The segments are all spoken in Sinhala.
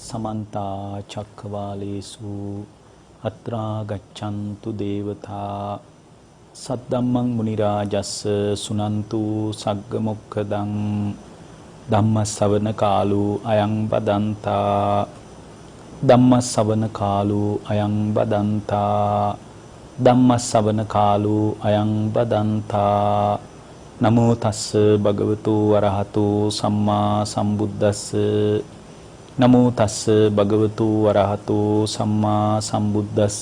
समन्ता चक्रवालेषु अत्रा गच्छन्तु देवता सद्दम्मं मुनिराजस्स सुनन्तु सग्गमुक्खदं ධම්මස්සවන කාලෝ අයං බදන්තා ධම්මස්සවන කාලෝ අයං බදන්තා ධම්මස්සවන කාලෝ අයං බදන්තා නමෝ තස්ස භගවතු වරහතු සම්මා සම්බුද්දස්ස නමෝ තස්ස භගවතු වරහතු සම්මා සම්බුද්දස්ස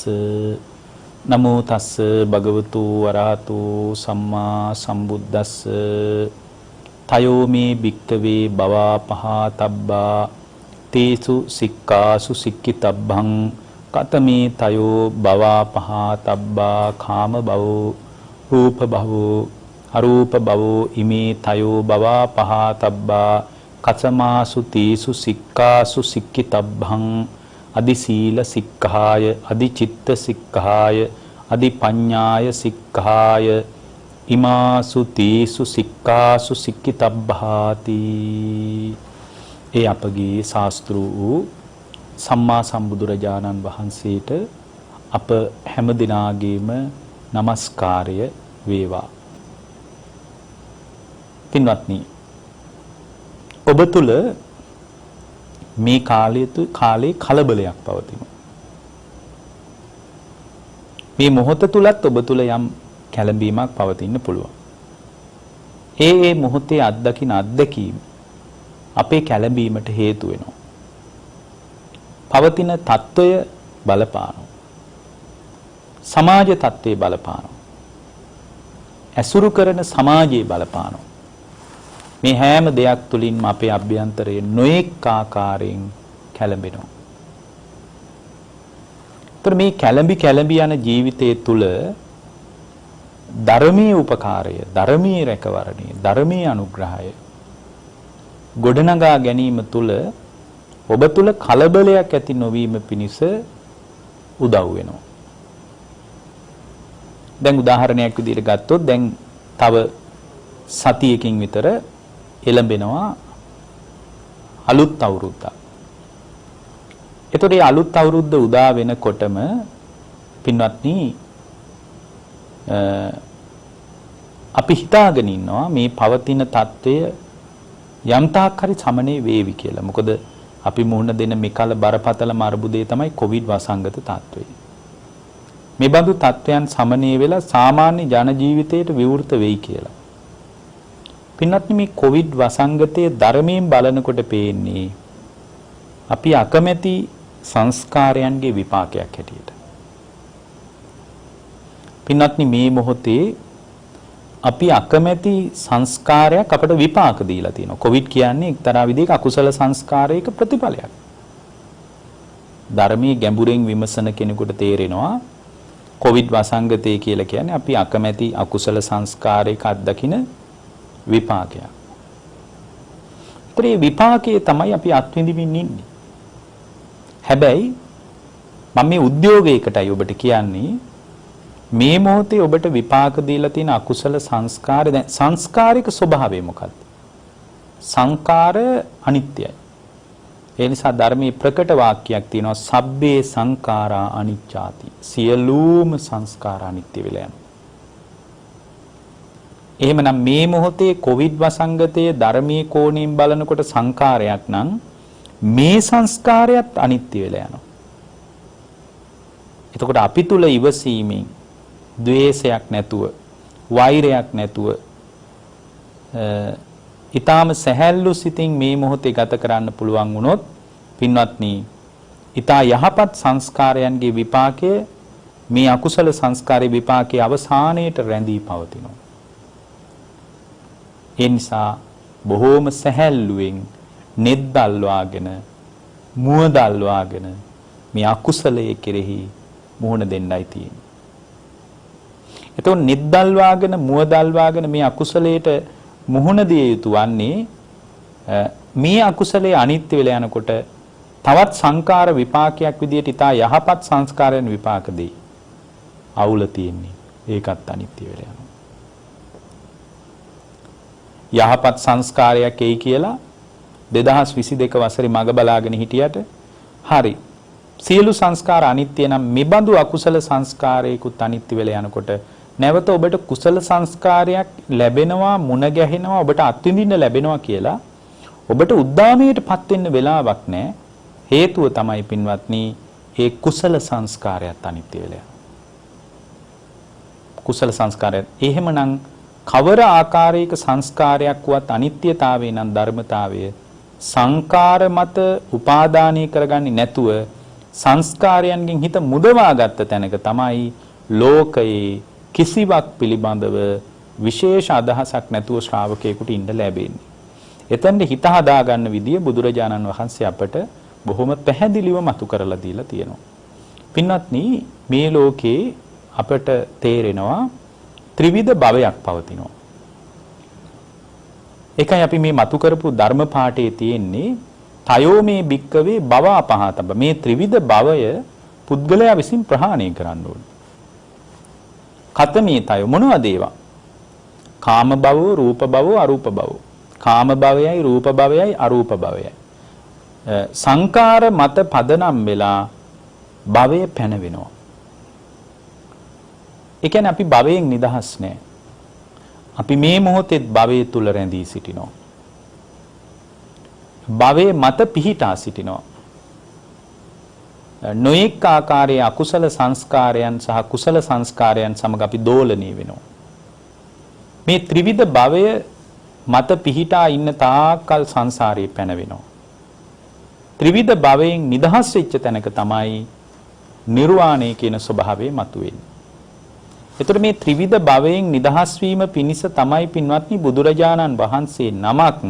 නමෝ තස්ස භගවතු වරහතු සම්මා සම්බුද්දස්ස තයෝමේ භික්කවේ බවා පහතබ්බා තේසු සික්ඛාසු සික්ඛිතබ්බං කතමේ තයෝ බවා පහතබ්බා කාම භවෝ රූප භවෝ අරූප භවෝ ඉමේ තයෝ බවා පහතබ්බා කතමාසු තේසු සික්ඛාසු සික්ඛිතබ්බං අදි සීල සික්ඛාය අදි චිත්ත සික්ඛාය අදි පඤ්ඤාය සික්ඛාය ඉමාසු තීසු සික්ඛාසු සික්ඛිතබ්බාති. ඒ අපගේ ශාස්ත්‍රු වූ සම්මා සම්බුදුරජාණන් වහන්සේට අප හැම දිනාගේම নমස්කාරය වේවා. පින්වත්නි, ඔබ තුල මේ කාලේ කලබලයක් පවතිනවා. මේ මොහොත තුලත් ඔබ තුල යම් කැළඹීමක් පවතින්න පුළුවන්. ඒ මොහොතේ අත්දැකීම අපේ කැළඹීමට හේතු වෙනවා. පවතින తত্ত্বය බලපානවා. සමාජ తত্ত্বය බලපානවා. ඇසුරු කරන සමාජයේ බලපානවා. මේ හැම දෙයක් තුලින්ම අපේ අභ්‍යන්තරයේ නොඑක ආකාරයෙන් කැළඹෙනවා. ඒතර මේ කැළඹි යන ජීවිතයේ තුල ධර්මීය උපකාරය, ධර්මීය රැකවරණය, ධර්මීය අනුග්‍රහය ගොඩනගා ගැනීම තුල ඔබ තුල කලබලයක් ඇති නොවීම පිණිස උදව් වෙනවා. දැන් උදාහරණයක් විදිහට ගත්තොත් දැන් තව සතියකින් විතර එළඹෙනවා අලුත් අවුරුද්දක්. ඒතකොට මේ අලුත් අවුරුද්ද උදා වෙනකොටම පින්වත්නි අපි හිතාගෙන ඉන්නවා මේ පවතින తত্ত্বය යම් තාක් හරි සමනය වේවි කියලා. මොකද අපි මුහුණ දෙන මේකල බරපතලම අර්බුදේ තමයි කොවිඩ් වසංගත තත්ත්වය. මේ බඳු තත්ත්වයන් සමනය වෙලා සාමාන්‍ය ජන ජීවිතයට විවෘත වෙයි කියලා. පින්වත්නි, මේ කොවිඩ් වසංගතයේ ධර්මයෙන් බලනකොට පේන්නේ අපි අකමැති සංස්කාරයන්ගේ විපාකයක් හැටියට. පින්වත්නි, මේ මොහොතේ අපි අකමැති සංස්කාරයක් අපට විපාක දීලා තියෙනවා. කොවිඩ් කියන්නේ එක්තරා විදිහක අකුසල සංස්කාරයක ප්‍රතිඵලයක්. ධර්මයේ ගැඹුරින් විමසන කෙනෙකුට තේරෙනවා කොවිඩ් වසංගතය කියලා කියන්නේ අපි අකමැති අකුසල සංස්කාරයක අත්දකින විපාකයක්. ඒ විපාකයේ තමයි අපි අත්විඳින්න ඉන්නේ. හැබැයි මම මේ උද්‍යෝගයකටයි ඔබට කියන්නේ මේ මොහොතේ ඔබට විපාක දීලා තියෙන අකුසල සංස්කාර දැන් සංස්කාරික ස්වභාවය මොකක්ද? සංකාර අනිත්‍යයි. ඒ නිසා ධර්මයේ ප්‍රකට වාක්‍යයක් තියෙනවා සබ්බේ සංඛාරා අනිච්චාති. සියලුම සංස්කාර අනිත්‍ය වෙලා යනවා. එහෙමනම් මේ මොහොතේ කොවිඩ් වසංගතයේ ධර්මයේ කෝණයෙන් බලනකොට සංකාරයක් නම් මේ සංස්කාරයත් අනිත්‍ය වෙලා යනවා. එතකොට අපි තුල ඉවසීමෙන් ද්වේෂයක් නැතුව, වෛරයක් නැතුව, ඊටාම සැහැල්ලු සිතින් මේ මොහොතේ ගත කරන්න පුළුවන් වුණොත් පින්වත්නි, ඊටා යහපත් සංස්කාරයන්ගේ විපාකය මේ අකුසල සංස්කාරයේ විපාකයේ අවසානයේට රැඳී පවතිනවා. ඒ නිසා බොහෝම සැහැල්ලුවෙන් නෙද්දල්වාගෙන, මුවදල්වාගෙන මේ අකුසලයේ කෙරෙහි මුහුණ දෙන්නයි තියෙන්නේ. එතකොට නිද්දල්වාගෙන මුවදල්වාගෙන මේ අකුසලයට මුහුණ දිය යුතු වන්නේ මේ අකුසලයේ අනිත්‍ය වෙලා යනකොට තවත් සංකාර විපාකයක් විදියට ඊටා යහපත් සංස්කාරයන් විපාක දෙයි. අවුල තියෙන්නේ ඒකත් අනිත්‍ය වෙලා යනවා. යහපත් සංස්කාරයක් එයි කියලා 2022 වසරේ මග බලාගෙන හිටියට හරි. සියලු සංස්කාර අනිත්‍ය නම් මෙබඳු අකුසල සංස්කාරයකුත් අනිත්‍ය වෙලා යනකොට නැවත ඔබට කුසල සංස්කාරයක් ලැබෙනවා, මුණ ගැහෙනවා, ඔබට අත්විඳින්න ලැබෙනවා කියලා ඔබට උද්දාමයටපත් වෙන්න වෙලාවක් නැහැ. හේතුව තමයි පින්වත්නි, ඒ කුසල සංස්කාරයත් අනිත්‍ය වෙලා. කුසල සංස්කාරය. එහෙමනම් කවර ආකාරයක සංස්කාරයක් වුවත් අනිත්‍යතාවේ නම් ධර්මතාවය සංකාර මත උපාදානය කරගන්නේ නැතුව සංස්කාරයන්ගෙන් හිත මුදවා ගත්ත තැනක තමයි ලෝකයේ කිසිවක් පිළිබඳව විශේෂ අදහසක් නැතුව ශ්‍රාවකයෙකුට ඉන්න ලැබෙන්නේ. එතෙන්ද හිත හදා ගන්න විදිය බුදුරජාණන් වහන්සේ අපට බොහොම පැහැදිලිව මතු කරලා දීලා තියෙනවා. පින්වත්නි, මේ ලෝකේ අපට තේරෙනවා ත්‍රිවිධ භවයක් පවතිනවා. ඒකයි අපි මේ මතු කරපු ධර්ම පාඨයේ තියෙන්නේ තයෝ මේ භික්කවේ භව අපහතබ. මේ ත්‍රිවිධ භවය පුද්ගලයා විසින් ප්‍රහාණය කරන්න ඕනේ. කතමේ තයෝ මොනවද ඒවා? කාම භවෝ, රූප භවෝ, අරූප භවෝ. කාම භවයයි, රූප භවයයි, අරූප භවයයි. සංකාර මත පදනම් වෙලා භවය පැනවෙනවා. ඒ කියන්නේ අපි භවයෙන් නිදහස් නෑ. අපි මේ මොහොතේ භවයේ තුල රැඳී සිටිනවා. භවයේ මත පිහිටා සිටිනවා. නොඑක ආකාරයේ අකුසල සංස්කාරයන් සහ කුසල සංස්කාරයන් සමග අපි දෝලණය වෙනවා. මේ ත්‍රිවිධ භවය මත පිහිටා ඉන්න තාක්කල් සංසාරේ පැනවෙනවා. ත්‍රිවිධ භවයෙන් නිදහස් වෙච්ච තැනක තමයි නිර්වාණය කියන ස්වභාවය මතුවෙන්නේ. එතකොට මේ ත්‍රිවිධ භවයෙන් නිදහස් වීම පිණිස තමයි පින්වත්නි බුදුරජාණන් වහන්සේ නමක්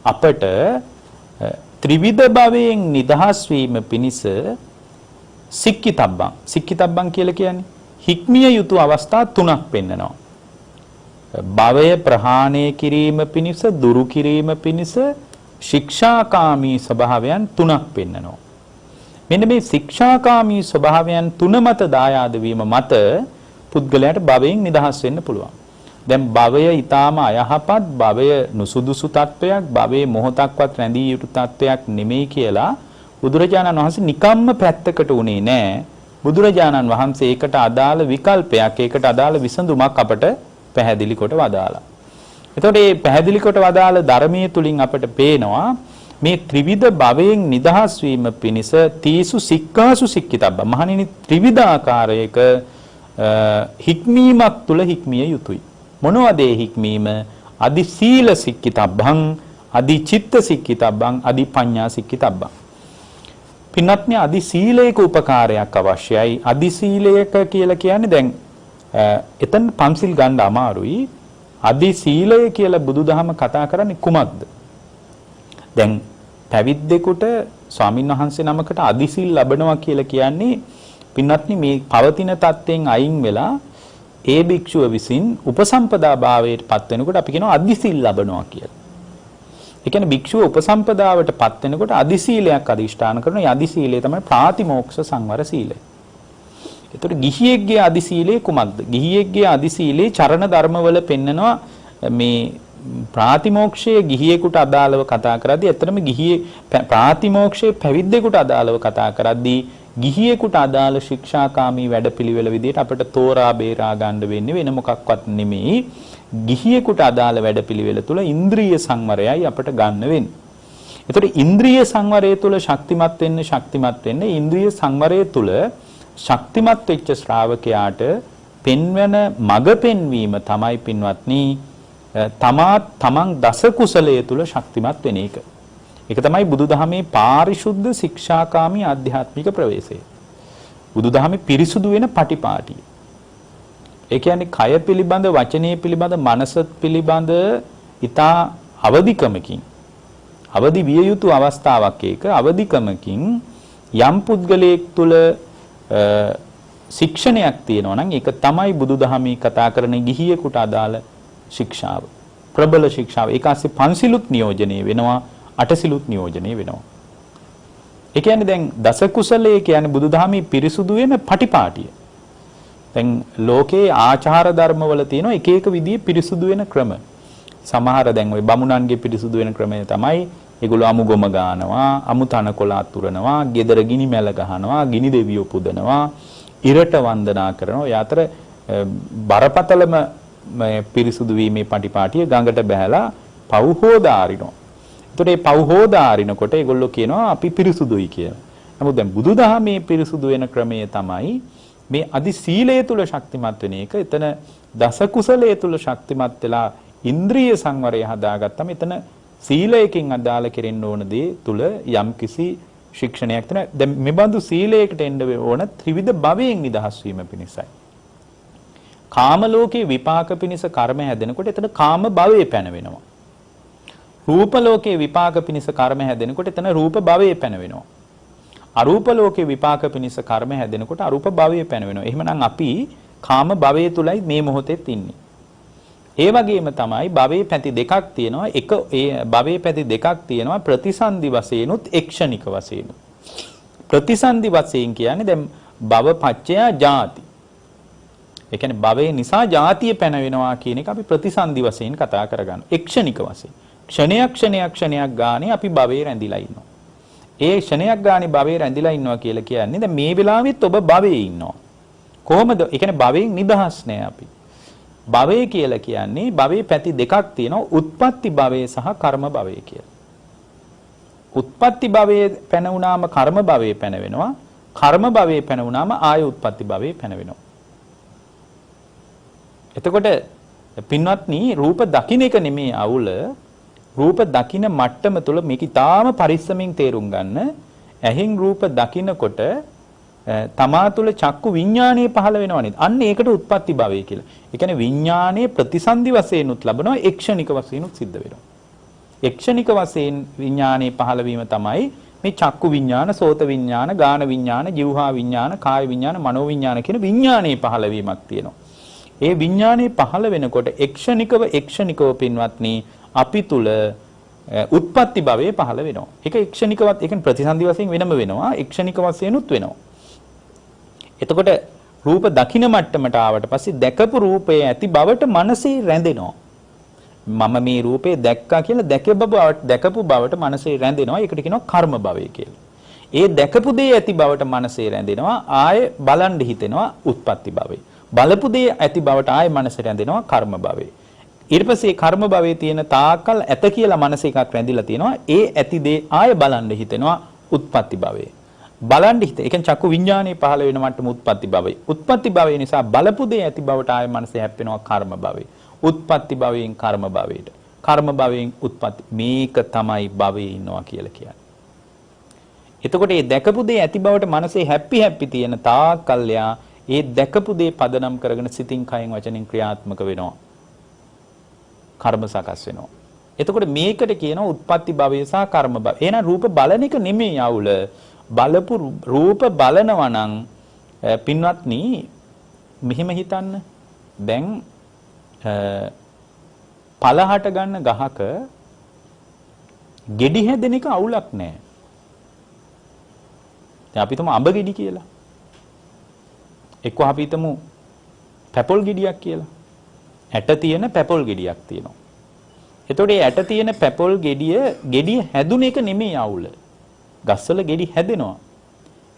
අපට ත්‍රිවිධ භවයෙන් නිදහස් වීම පිණිස සික්කිතබ්බං. සික්කිතබ්බං කියලා කියන්නේ හික්මිය යුතු අවස්ථා තුනක් පෙන්නනවා. භවය ප්‍රහාණය කිරීම පිණිස, දුරු කිරීම පිණිස ශික්ෂාකාමී ස්වභාවයන් තුනක් පෙන්නනවා. මෙන්න මේ ශික්ෂාකාමී ස්වභාවයන් තුන මත දායාද වීම මත පුද්ගලයාට භවයෙන් නිදහස් වෙන්න පුළුවන්. දැන් භවය ඊටාම අයහපත්, භවය නුසුදුසු තත්වයක්, භවයේ මොහොතක්වත් රැඳී යුතු තත්වයක් නෙමෙයි කියලා බුදුරජාණන් වහන්සේ නිකම්ම පැත්තකට උනේ නැහැ. බුදුරජාණන් වහන්සේ ඒකට අදාළ විකල්පයක්, ඒකට අදාළ විසඳුමක් අපට පැහැදිලි කොට වදාලා. එතකොට මේ පැහැදිලි කොට වදාළ ධර්මයේ තුලින් අපට පේනවා මේ ත්‍රිවිධ භවයෙන් නිදහස් වීම පිණිස තීසු සික්කාසු සික්කිතබ්බ. මහණෙනි, ත්‍රිවිධ ආකාරයක හික්මීමක් තුල හික්මිය යුතුයි. මොනවද ඒ හික්මීම? අදි සීල සික්කිතබ්බං, අදි චිත්ත සික්කිතබ්බං, අදි පඤ්ඤා සික්කිතබ්බං. පින්වත්නි, අදි සීලයක උපකාරයක් අවශ්‍යයි. අදි සීලයක කියලා කියන්නේ දැන් එතන පන්සිල් ගන්න අමාරුයි. අදි සීලය කියලා බුදුදහම කතා කරන්නේ කුමක්ද? දැන් පැවිද්දෙකුට ස්වාමීන් වහන්සේ නමකට අදි සීල් ලැබනවා කියලා කියන්නේ පින්වත්නි මේ පවතින தත්යෙන් අයින් වෙලා ඒ භික්ෂුව විසින් උපසම්පදා භාවයට පත් වෙනකොට අපි කියනවා අදි සීල් ලැබනවා කියලා. ඒ කියන්නේ භික්ෂුව උපසම්පදාවට පත් වෙනකොට අදි සීලයක් අදිෂ්ඨාන කරනවා. ඒ අදි සීලය තමයි ප්‍රාතිමෝක්ෂ සංවර සීලය. එතකොට ගිහියෙක්ගේ අදි සීලය කුමක්ද? ගිහියෙක්ගේ අදි සීලේ චරණ ධර්මවල පෙන්නනවා මේ ප්‍රාතිමෝක්ෂයේ ගිහියෙකුට අදාළව කතා කරද්දී ඇත්තටම ගිහියේ ප්‍රාතිමෝක්ෂයේ පැවිද්දෙකුට අදාළව කතා කරද්දී ගිහියෙකුට අදාළ ශික්ෂාකාමී වැඩපිළිවෙල විදිහට අපිට තෝරා බේරා ගන්න වෙන්නේ වෙන මොකක්වත් නෙමෙයි. ගිහියෙකුට අදාළ වැඩපිළිවෙල තුල ඉන්ද්‍රිය සංවරයයි අපිට ගන්න වෙන්නේ. ඒතකොට ඉන්ද්‍රිය සංවරය තුල ශක්තිමත් වෙන්න ඉන්ද්‍රිය සංවරය තුල ශක්තිමත් වෙච්ච ශ්‍රාවකයාට පෙන්වන මඟ පෙන්වීම තමයි පින්වත්නි තමන් දස කුසලයේ තුල ශක්තිමත් වෙන එක. ඒක තමයි බුදුදහමේ පාරිශුද්ධ ශික්ෂාකාමී ආධ්‍යාත්මික ප්‍රවේශය. බුදුදහමේ පිරිසුදු වෙන පටිපාටිය. ඒ කියන්නේ කය පිළිබඳ, වචනයේ පිළිබඳ, මනස පිළිබඳ ඊතා අවදිකමකින් අවදි විය යුතු අවස්ථාවක් ඒක. අවදිකමකින් යම් පුද්ගලයෙක් තුල ශික්ෂණයක් තියෙනවා නම් ඒක තමයි බුදුදහමේ කතා කරන ගිහියෙකුට අදාළ ශික්ෂාව. ප්‍රබල ශික්ෂාව. ඒක ASCII පන්සිලුත් නියෝජනය වෙනවා, අටසිලුත් නියෝජනය වෙනවා. ඒ කියන්නේ දැන් දස කුසලයේ කියන්නේ බුදුදහමේ පිරිසුදු වෙන පටිපාටිය. දැන් ලෝකේ ආචාර ධර්මවල තියෙන එක එක විදිහේ පිරිසුදු වෙන ක්‍රම. සමහර දැන් ওই බමුණන්ගේ පිරිසුදු වෙන ක්‍රමය තමයි ඒගොල්ලෝ අමු ගොම ගන්නවා, අමු තනකොළ අතුරනවා, ගෙදර ගිනි මැල ගහනවා, ගිනි දෙවියෝ පුදනවා, ඉරට වන්දනා කරනවා. ඒ අතර බරපතලම පිරිසුදු වීමේ පටිපාටිය ගඟට බහැලා පව් හොදාරිනවා. එතකොට මේ පව් හොදාරිනකොට ඒගොල්ලෝ කියනවා අපි පිරිසුදුයි කියලා. නමුත් දැන් බුදුදහමේ පිරිසුදු වෙන ක්‍රමය තමයි මේ අදි සීලය තුල ශක්තිමත් වෙන එක. එතන දස කුසලයේ තුල ශක්තිමත් වෙලා ඉන්ද්‍රිය සංවරය හදාගත්තම එතන සීලයකින් අදාළ කෙරෙන්න ඕන දේ තුල යම්කිසි ශික්ෂණයක් තියෙනවා. දැන් මේ බඳු සීලයකට එන්න ඕන ත්‍රිවිධ භවයෙන් නිදහස් වීම පිණිසයි. කාම ලෝකේ විපාක පිණිස කර්ම හැදෙනකොට එතන කාම භවයේ පැනවෙනවා. රූප ලෝකේ විපාක පිණිස කර්ම හැදෙනකොට එතන රූප භවයේ පැනවෙනවා. අරූප ලෝකේ විපාක පිණිස කර්ම හැදෙනකොට අරූප භවයේ පැනවෙනවා. එහෙමනම් අපි කාම භවයේ තුලයි මේ මොහොතේත් ඉන්නේ. ඒ වගේම තමයි භවයේ පැති දෙකක් තියෙනවා. ඒ භවයේ පැති දෙකක් තියෙනවා ප්‍රතිසන්දි වශයෙන්ුත් එක්ෂණික වශයෙන්ුත්. ප්‍රතිසන්දි වශයෙන් කියන්නේ දැන් භව පච්චය ජාති. ඒ කියන්නේ භවයේ නිසා ජාතිය පැනවෙනවා කියන එක අපි ප්‍රතිසන්දි වශයෙන් කතා කරගන්නවා. එක්ෂණික වශයෙන්. ක්ෂණයක් ගානේ අපි භවයේ රැඳිලා ඉන්නවා. ඒ ක්ෂණයක් ගානේ භවයේ රැඳිලා ඉන්නවා කියලා කියන්නේ දැන් මේ වෙලාවෙත් ඔබ භවයේ ඉන්නවා. කොහොමද? ඒ කියන්නේ භවයෙන් නිදහස් නෑ අපි. භවය කියලා කියන්නේ භවයේ පැති දෙකක් තියෙනවා. උත්පත්ති භවය සහ කර්ම භවය කියලා. උත්පත්ති භවයේ පැන වුණාම කර්ම භවයේ පැන වෙනවා. කර්ම භවයේ පැන වුණාම ආය උත්පත්ති භවයේ පැන වෙනවා. එතකොට පින්වත්නි රූප දකින්න එක නෙමේ අවුල. රූප දකින්න මට්ටම තුල මේක ඊටාම පරිස්සමින් තේරුම් ගන්න. ඇහෙන් රූප දකින්නකොට තමා තුළ චක්කු විඥානයේ පහළ වෙනව නේද? අන්න ඒකට උත්පත්ති භවය කියලා. ඒ කියන්නේ විඥානයේ ප්‍රතිසන්දි වශයෙන් උත් ලැබනවා, එක්ෂණික වශයෙන් උත් සිද්ධ වෙනවා. එක්ෂණික වශයෙන් විඥානයේ පහළ වීම තමයි මේ චක්කු විඥාන, සෝත විඥාන, ගාන විඥාන, જીවහා විඥාන, කාය විඥාන, මනෝ විඥාන කියන විඥානයේ පහළ වීමක් තියෙනවා. ඒ විඥානයේ පහළ වෙනකොට එක්ෂණිකව පින්වත්නි අපි තුල උත්පත්ති භවයේ පහළ වෙනවා. ඒක එක්ෂණිකවත් ඒ කියන්නේ ප්‍රතිසන්දි වශයෙන් වෙනම වෙනවා, එක්ෂණික වශයෙන් උත් වෙනවා. එතකොට රූප දකින්න මට්ටමට ආවට පස්සේ දැකපු රූපය ඇති බවට මනසේ රැඳෙනවා. මම මේ රූපේ දැක්කා කියලා දැකපු බවට මනසේ රැඳෙනවා. ඒකට කියනවා කර්ම භවය කියලා. ඒ දැකපු දේ ඇති බවට මනසේ රැඳෙනවා. ආය බලන් හිතෙනවා උත්පත්ති භවය. බලපු දේ ඇති බවට ආය මනසේ රැඳෙනවා කර්ම භවය. ඊට පස්සේ කර්ම භවයේ තියෙන තාකල් ඇත කියලා මනසේ එකක් රැඳිලා තියෙනවා. ඒ ඇති දේ ආය බලන් හිතෙනවා උත්පත්ති භවය. බලන් හිත. ඒ කියන්නේ චක්කු විඥානයේ පහළ වෙන මට්ටම උත්පත්ති භවය. උත්පත්ති භවය නිසා බලපු දේ ඇති බවට ආය මනසේ හැප්පෙනවා කර්ම භවය. උත්පත්ති භවයෙන් කර්ම භවයට. කර්ම භවයෙන් උත්පත්ති. මේක තමයි භවයේ ඉන්නවා කියලා කියන්නේ. එතකොට මේ දැකපු දේ ඇති බවට මනසේ හැප්පි තියෙන තාකල්යා ඒ දැකපු දේ පදනම් කරගෙන සිතින් කයෙන් වචනෙන් ක්‍රියාත්මක වෙනවා. කර්ම සකස් වෙනවා. එතකොට මේකට කියනවා උත්පත්ති භවය සහ කර්ම භවය. එහෙනම් රූප බලන එක නෙමෙයි අවුල. බලපු රූප බලනවා නම් පින්වත්නි මෙහෙම හිතන්න. දැන් පලහට ගන්න ගහක ගෙඩි හැදෙන එක අවුලක් නෑ. දැන් අපි හිතමු අඹ ගෙඩි කියලා. එක්ක අපි හිතමු පැපොල් ගෙඩියක් කියලා. ඇට තියෙන පැපොල් ගෙඩියක් තියෙනවා. එතකොට මේ ඇට තියෙන පැපොල් ගෙඩිය හැදුන එක නෙමෙයි අවුල. ගස්වල ගෙඩි හැදෙනවා.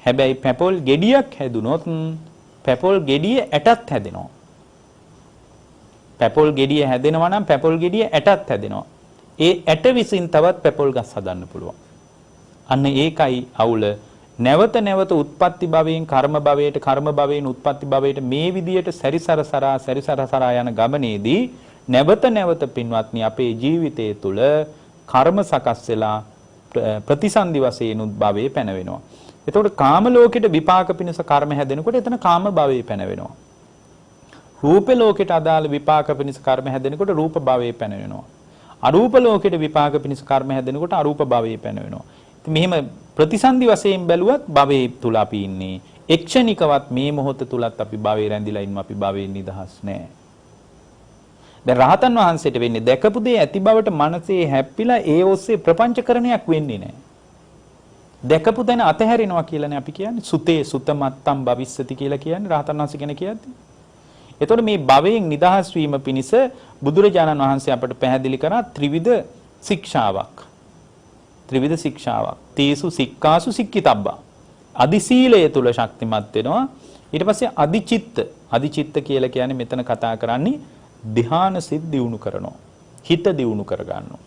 හැබැයි පැපොල් ගෙඩියක් හැදුනොත් පැපොල් ගෙඩිය ඇටත් හැදෙනවා. පැපොල් ගෙඩිය හැදෙනවා නම් පැපොල් ගෙඩිය ඇටත් හැදෙනවා. ඒ ඇට විසින් තවත් පැපොල් ගස් හදන්න පුළුවන්. අන්න ඒකයි අවුල. නැවත උත්පත්ති භවයෙන් කර්ම භවයට, කර්ම භවයෙන් උත්පත්ති භවයට මේ විදියට සැරිසරා යන ගමනේදී නැවත පින්වත්නි අපේ ජීවිතය තුළ කර්ම සකස් වෙලා ප්‍රතිසන්දි වශයෙන් උද්භවයේ පැනවෙනවා. එතකොට කාම ලෝකෙට විපාක පිණිස කර්ම හැදෙනකොට එතන කාම භවයේ පැනවෙනවා. රූප ලෝකෙට අදාළ විපාක පිණිස කර්ම හැදෙනකොට රූප භවයේ පැනවෙනවා. අරූප ලෝකෙට විපාක පිණිස කර්ම හැදෙනකොට අරූප භවයේ පැනවෙනවා. ඉතින් මෙහෙම ප්‍රතිසන්දි වශයෙන් බැලුවත් භවයේ තුල අපි ඉන්නේ. එක්ෂණිකවත් මේ මොහොත තුලත් අපි භවයේ රැඳිලා ඉන්නවා. අපි භවයෙන් නිදහස් නැහැ. දැන් රහතන් වහන්සේට වෙන්නේ දැකපු දේ ඇති බවට මනසේ හැප්පිලා ඒ ඔස්සේ ප්‍රපංචකරණයක් වෙන්නේ නැහැ. දැකපු දන අතහැරිනවා කියලානේ අපි කියන්නේ. සුතේ සුතමත්තම් භවිස්සති කියලා කියන්නේ රහතන් වහන්සේ කෙනෙක් කියද්දි. එතකොට මේ භවයෙන් නිදහස් වීම පිණිස බුදුරජාණන් වහන්සේ අපට පැහැදිලි කරා ත්‍රිවිධ ශික්ෂාවක්. ත්‍රිවිධ ශික්ෂාවක්. තීසු සික්කාසු සික්කිතබ්බා. අදි සීලය තුල ශක්තිමත් වෙනවා. ඊට පස්සේ අදිචිත්ත කියලා කියන්නේ මෙතන කතා කරන්නේ ධ්‍යාන සිත් දියුණු කරනවා. හිත දියුණු කරගන්නවා.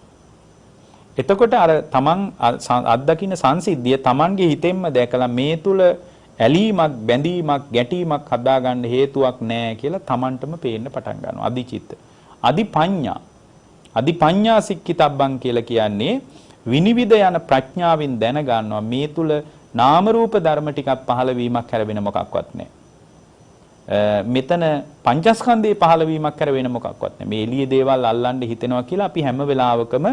එතකොට අර තමන් අත්දකින්න සංසිද්ධිය තමන්ගේ හිතෙන්ම දැකලා මේ තුල ඇලීමක් බැඳීමක් ගැටීමක් හදාගන්න හේතුවක් නැහැ කියලා තමන්ටම පේන්න පටන් ගන්නවා. අදිචිත්ත. අදිපඤ්ඤා සික්කිතබ්බං කියලා කියන්නේ විනිවිද යන ප්‍රඥාවෙන් දැන ගන්නවා මේ තුල නාම රූප ධර්ම ටිකක් පහළ වීමක් හැර වෙන මොකක්වත් නැහැ. මෙතන පංචස්කන්ධේ පහළ වීමක් හැර වෙන මොකක්වත් නැහැ. මේ එළිය දේවල් අල්ලන්න හිතෙනවා කියලා අපි හැම වෙලාවකම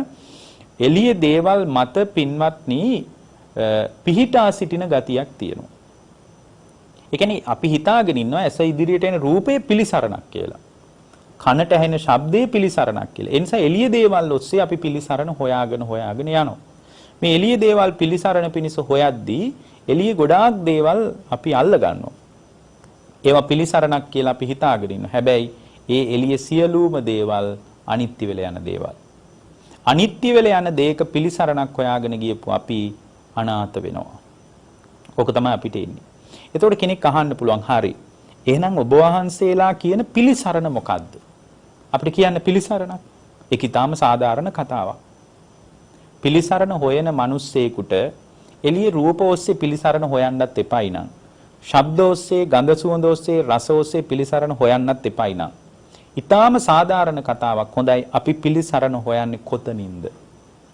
එළිය දේවල් මත පින්වත්නි පිහිටා සිටින ගතියක් තියෙනවා. ඒ කියන්නේ අපි හිතාගෙන ඉන්නවා ඇස ඉදිරියට එන රූපේ පිලිසරණක් කියලා. කනට ඇහෙන ශබ්දේ පිලිසරණක් කියලා. ඒ නිසා එළිය දේවල් ඔස්සේ අපි පිලිසරණ හොයාගෙන යනවා. මේ එළිය දේවල් පිලිසරණ පිණිස හොයද්දී එළිය ගොඩාක් දේවල් අපි අල්ල ගන්නවා. ඒවා පිලිසරණක් කියලා අපි හිතාගෙන ඉන්නවා. හැබැයි ඒ එළිය සියලුම දේවල් අනිත්‍ය වෙලා යන දේවල්. අනිත්‍ය වෙලා යන දේක පිලිසරණක් හොයාගෙන ගියපු අපි අනාථ වෙනවා. ඕක තමයි අපිට ඉන්නේ. එතකොට කෙනෙක් අහන්න පුළුවන් හරි. එහෙනම් ඔබ වහන්සේලා කියන පිලිසරණ මොකද්ද? අපිට කියන්න පිලිසරණක්. ඒක ඊටාම සාධාරණ කතාවක්. පිලිසරණ හොයන මිනිස්සෙකුට එළියේ රූප ඔස්සේ පිලිසරණ හොයන්නත් එපයි නං. ශබ්ද ඔස්සේ, ගන්ධ සුවඳ ඔස්සේ, රස ඔස්සේ පිලිසරණ හොයන්නත් එපයි නං. ඊටාම සාධාරණ කතාවක්. හොඳයි අපි පිලිසරණ හොයන්නේ කොතනින්ද?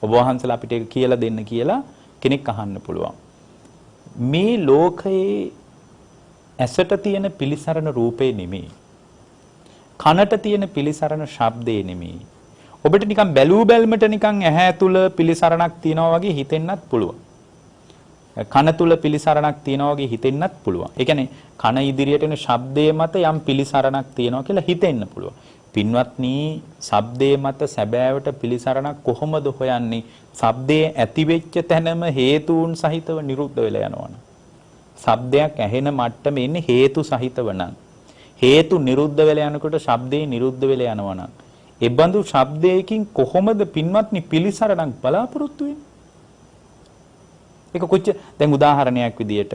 ඔබ වහන්සේලා අපිට ඒක කියලා දෙන්න කියලා කෙනෙක් අහන්න පුළුවන්. මේ ලෝකයේ ඇසට තියෙන පිලිසරණ රූපේ නෙමෙයි. කනට තියෙන පිලිසරණ ශබ්දේ නෙමෙයි. ඔබට නිකන් බැලූ බැල්මට නිකන් ඇහැ තුල පිලිසරණක් තියනවා වගේ හිතෙන්නත් පුළුවන්. කන තුල පිලිසරණක් තියනවා වගේ හිතෙන්නත් පුළුවන්. ඒ කියන්නේ කන ඉදිරියට එන ශබ්දයේ මත යම් පිලිසරණක් තියනවා කියලා හිතෙන්න පුළුවන්. පින්වත්නි, ශබ්දයේ මත සැබෑවට පිලිසරණක් කොහොමද හොයන්නේ? ශබ්දයේ ඇති වෙච්ච තැනම හේතුන් සහිතව නිරුද්ධ වෙලා යනවනේ. ශබ්දයක් ඇහෙන මට්ටමේ ඉන්නේ හේතු සහිතව නම්. හේතු නිරුද්ධ වෙලා යනකොට ශබ්දේ නිරුද්ධ වෙලා යනවා නම්. ඒ බඳු ශබ්දයකින් කොහොමද පින්වත්නි පිලිසරණක් බලාපොරොත්තු වෙන්නේ? ඒක කොච්චර දැන් උදාහරණයක් විදියට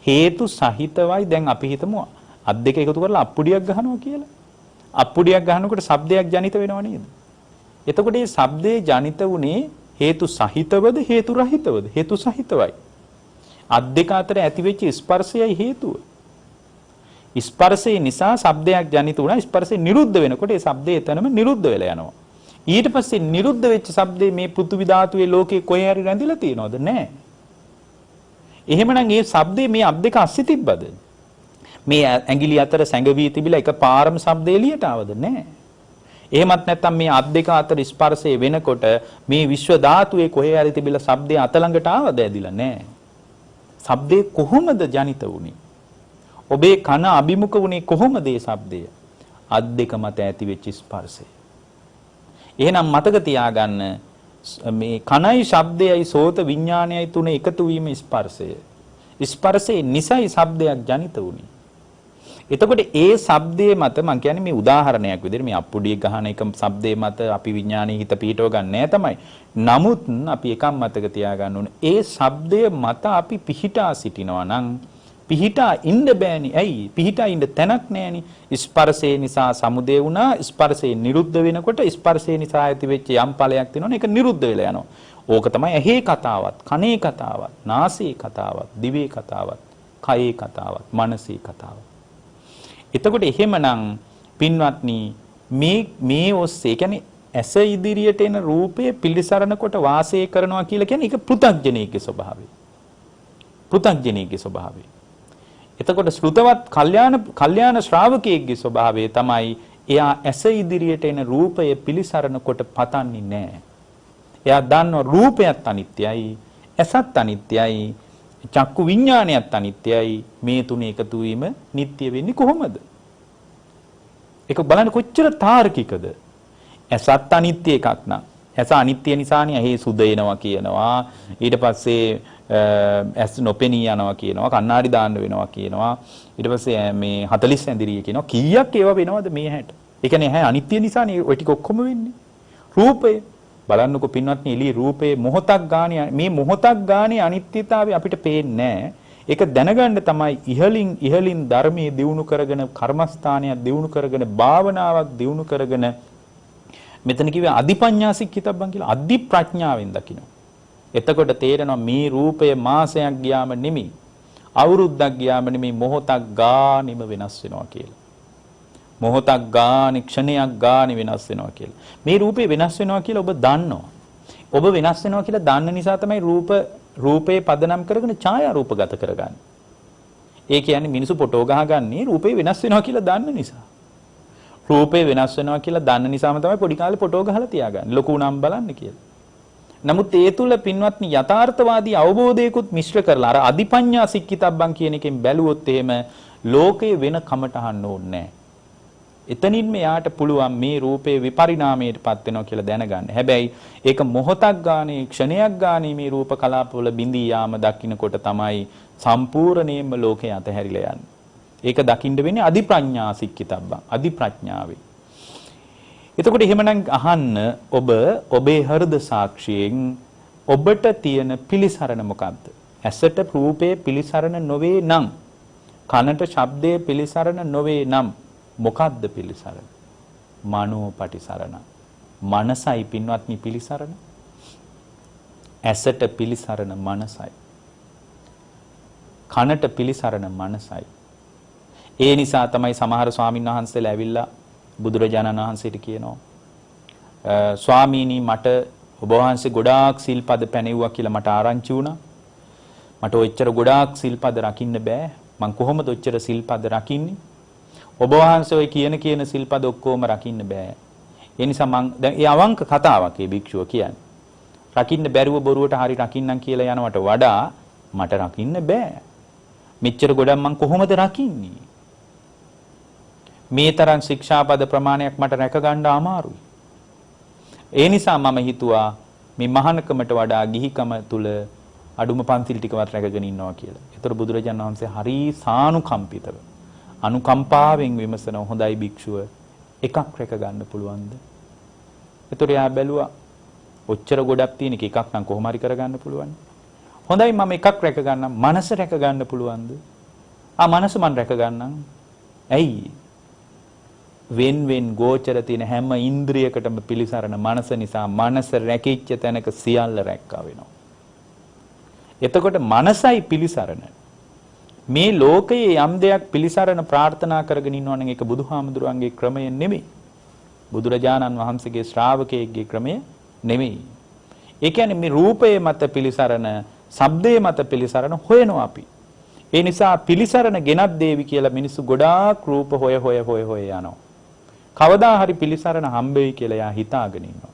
හේතු සහිතවයි දැන් අපි හිතමු අත් දෙක එකතු කරලා අප්පුඩියක් ගහනවා කියලා. අප්පුඩියක් ගහනකොට ශබ්දයක් ජනිත වෙනව නේද? එතකොට මේ ශබ්දේ ජනිත වුණේ හේතු සහිතවද හේතු රහිතවද? හේතු සහිතවයි. අත් දෙක අතර ඇතිවෙච්ච ස්පර්ශයයි හේතුව. ස්පර්ශය නිසා ශබ්දයක් ජනිත වුණා. ස්පර්ශය නිරුද්ධ වෙනකොට ඒ ශබ්දය එතනම නිරුද්ධ වෙලා යනවා. ඊට පස්සේ නිරුද්ධ වෙච්ච ශබ්දේ මේ පෘථිවි ධාතුවේ ලෝකේ කොහේ හරි රැඳිලා තියෙනවද? නැහැ. එහෙමනම් මේ ශබ්දේ මේ අත් දෙක අස්සේ තිබ්බද? මේ ඇඟිලි අතර සැඟවී තිබිලා එකපාරම ශබ්ද එළියට ආවද? නැහැ. එහෙමත් නැත්නම් මේ අත් දෙක අතර ස්පර්ශය වෙනකොට මේ විශ්ව ධාතුවේ කොහේ හරි තිබිලා ශබ්දය අත ළඟට ආවද? ඇදිලා නැහැ. ශබ්දේ කොහොමද ජනිත වුනේ? ඔබේ කන අභිමුඛ වුනේ කොහොමද මේ ශබ්දය? අත් දෙක මත ඇති වෙච්ච ස්පර්ශය. එහෙනම් මතක තියාගන්න මේ කනයි ශබ්දයයි සෝත විඥානයයි තුන එකතු වීම ස්පර්ශය. ස්පර්ශයේ නිසයි ශබ්දයක් ජනිත වුනේ. එතකොට ඒ ශබ්දයේ මත මම කියන්නේ මේ උදාහරණයක් විදිහට මේ අප්පුඩිය ගහන එක ශබ්දයේ මත අපි විඥානයේ හිත පිහිටව ගන්න නෑ තමයි. නමුත් අපි එකක් මතක තියාගන්න ඕනේ. ඒ ශබ්දයේ මත අපි පිහිටා සිටිනවා නම් පිහිටා ඉන්න බෑනේ. ඇයි? පිහිටා ඉන්න තැනක් නෑනේ. ස්පර්ශේ නිසා සමුදේ වුණා. ස්පර්ශේ නිරුද්ධ වෙනකොට ස්පර්ශේ නිසා ඇති වෙච්ච යම් ඵලයක් තියෙනවනේ ඒක නිරුද්ධ වෙලා යනවා. ඕක තමයි ඇහි කතාවත්, කනේ කතාවත්, නාසයේ කතාවත්, දිවේ කතාවත්, කයේ කතාවත්, මනසේ කතාවත්. එතකොට එහෙමනම් පින්වත්නි මේ ඔස්සේ කියන්නේ ඇස ඉදිරියට එන රූපය පිළිසරණ කොට වාසය කරනවා කියලා කියන්නේ ඒක පෘථග්ජනීයගේ ස්වභාවය. පෘථග්ජනීයගේ ස්වභාවය. එතකොට ශ්‍රුතවත් කල්යාණ ශ්‍රාවකයෙක්ගේ ස්වභාවය තමයි එයා ඇස ඉදිරියට එන රූපය පිළිසරණ කොට පතන්නේ නැහැ. එයා දන්නවා රූපයත් අනිත්‍යයි, ඇසත් අනිත්‍යයි, චක්කු විඥානයත් අනිත්‍යයි. මේ තුන එකතු වීම නිට්ටය වෙන්නේ කොහොමද? ඒක බලන්න කොච්චර තාර්කිකද? ඇසත් අනිත්‍ය එකක් නම් ඇස අනිත්‍ය නිසානේ ඇහි සුද එනවා කියනවා. ඊට පස්සේ ඇස් නොපෙනී යනවා කියනවා. කණ්ණාඩි දාන්න වෙනවා කියනවා. ඊට පස්සේ මේ 40 ඇඳිරිය කියනවා. කීයක් ඒවා වෙනවද මේ හැට? ඒ කියන්නේ ඇහැ අනිත්‍ය නිසානේ ඔය ටික ඔක්කොම වෙන්නේ. රූපය බලන්නකො පින්වත්නි එළිය රූපේ මොහොතක් ගානේ මේ මොහොතක් ගානේ අනිත්‍යතාවය අපිට පේන්නේ නැහැ. ඒක දැනගන්න තමයි ඉහලින් ධර්මයේ දියුණු කරගෙන කර්මස්ථානයක් දියුණු කරගෙන භාවනාවක් දියුණු කරගෙන මෙතන කිව්වේ අධිපඤ්ඤාසික්කිතබ්බන් කියලා අධි ප්‍රඥාවෙන් දකින්න. එතකොට තේරෙනවා මේ රූපය මාසයක් ගියාම නෙමෙයි අවුරුද්දක් ගියාම නෙමෙයි මොහොතක් ගානෙම වෙනස් වෙනවා කියලා. මොහොතක් ගානේ ක්ෂණයක් ගානේ වෙනස් වෙනවා කියලා. මේ රූපේ වෙනස් වෙනවා කියලා ඔබ දන්නවා. ඔබ වෙනස් වෙනවා කියලා දන්න නිසා තමයි රූපේ පදනම් කරගෙන ඡායා රූපගත කරගන්නේ. ඒ කියන්නේ මිනිස්සු ෆොටෝ ගහගන්නේ රූපේ වෙනස් වෙනවා කියලා දන්න නිසා. රූපේ වෙනස් වෙනවා කියලා දන්න නිසාම තමයි පොඩි කාලේ ෆොටෝ ගහලා තියාගන්නේ. ලොකු උනම් බලන්න කියලා. නමුත් ඒ තුල පින්වත්නි යථාර්ථවාදී අවබෝධයකුත් මිශ්‍ර කරලා අර අධිපඤ්ඤා සික්කිතබ්බන් කියන එකෙන් බැලුවොත් එහෙම ලෝකේ වෙන කමටහන්න ඕනේ නැහැ. එතනින්ම යාට පුළුවන් මේ රූපේ විපරිණාමයටපත් වෙනවා කියලා දැනගන්න. හැබැයි ඒක මොහොතක් ගානේ ක්ෂණයක් ගානේ මේ රූප කලාපවල බිඳී යාම දකින්නකොට තමයි සම්පූර්ණයෙන්ම ලෝකේ අතහැරිලා යන්නේ. ඒක දකින්න වෙන්නේ අධිප්‍රඥා සික්කිතබ්බන්. අධිප්‍රඥාවේ. එතකොට එහෙමනම් අහන්න ඔබේ හෘද සාක්ෂියෙන් ඔබට තියෙන පිළිසරණ මොකද්ද? ඇසට රූපේ පිළිසරණ නොවේ නම් කනට ශබ්දයේ පිළිසරණ නොවේ නම් මොකද්ද පිළිසරණ? මනෝපටිසරණ. මනසයි පින්වත්නි පිළිසරණ. ඇසට පිළිසරණ මනසයි. කනට පිළිසරණ මනසයි. ඒ නිසා තමයි සමහර ස්වාමීන් වහන්සේලා ඇවිල්ලා බුදුරජාණන් වහන්සේට කියනවා ස්වාමීනි මට ඔබ වහන්සේ ගොඩාක් සිල්පද පැනෙවුවා කියලා මට ආරංචි වුණා. මට ඔච්චර ගොඩාක් සිල්පද රකින්න බෑ. මං කොහොමද ඔච්චර සිල්පද රකින්නේ? ඔබ වහන්සේ ඔය කියන සිල්පද ඔක්කොම රකින්න බෑ. ඒ නිසා මං දැන් ඒ අවංක කතාවක් ඒ භික්ෂුව කියන්නේ. රකින්න බැරුව බොරුවට හරි රකින්නම් කියලා යනවට වඩා මට රකින්න බෑ. මෙච්චර ගොඩක් මං කොහොමද රකින්නේ? මේ තරම් ශික්ෂාපද ප්‍රමාණයක් මට රැක ගන්න අමාරුයි. ඒ නිසා මම හිතුවා මේ මහානකමට වඩා ගිහිකම තුල අඩුම පන්සිල් ටිකවත් රැකගෙන ඉන්නවා කියලා. ඒතර බුදුරජාණන් වහන්සේ හරි සානුකම්පිතව අනුකම්පාවෙන් විමසන හොඳයි භික්ෂුව එකක් රැක ගන්න පුළුවන්ද? ඒතර යා බැලුවා ඔච්චර ගොඩක් තියෙන එකක් නම් කොහොම හරි කරගන්න පුළුවන්. හොඳයි මම එකක් රැක ගන්නම්. මනස රැක ගන්න පුළුවන්ද? මනස මන් රැක ගන්නම්. ඇයි? වෙන් ගෝචර තියෙන හැම ඉන්ද්‍රියකටම පිළිසරණ මනස නිසා මනස රැකිච්ච තැනක සියල්ල රැක්කා වෙනවා. එතකොට මනසයි පිළිසරණ. මේ ලෝකයේ යම් දෙයක් පිළිසරණ ප්‍රාර්ථනා කරගෙන ඉන්නවා නම් ඒක බුදුහාමුදුරන්ගේ ක්‍රමය නෙමෙයි. බුදුරජාණන් වහන්සේගේ ශ්‍රාවකයෙක්ගේ ක්‍රමය නෙමෙයි. ඒ කියන්නේ මේ රූපයේ මත පිළිසරණ, ශබ්දයේ මත පිළිසරණ හොයනවා අපි. ඒ නිසා පිළිසරණ ගෙනත් දේවි කියලා මිනිස්සු ගොඩාක් රූප හොය යනවා. කවදා හරි පිළිසරණ හම්බෙයි කියලා යා හිතාගෙන ඉන්නවා.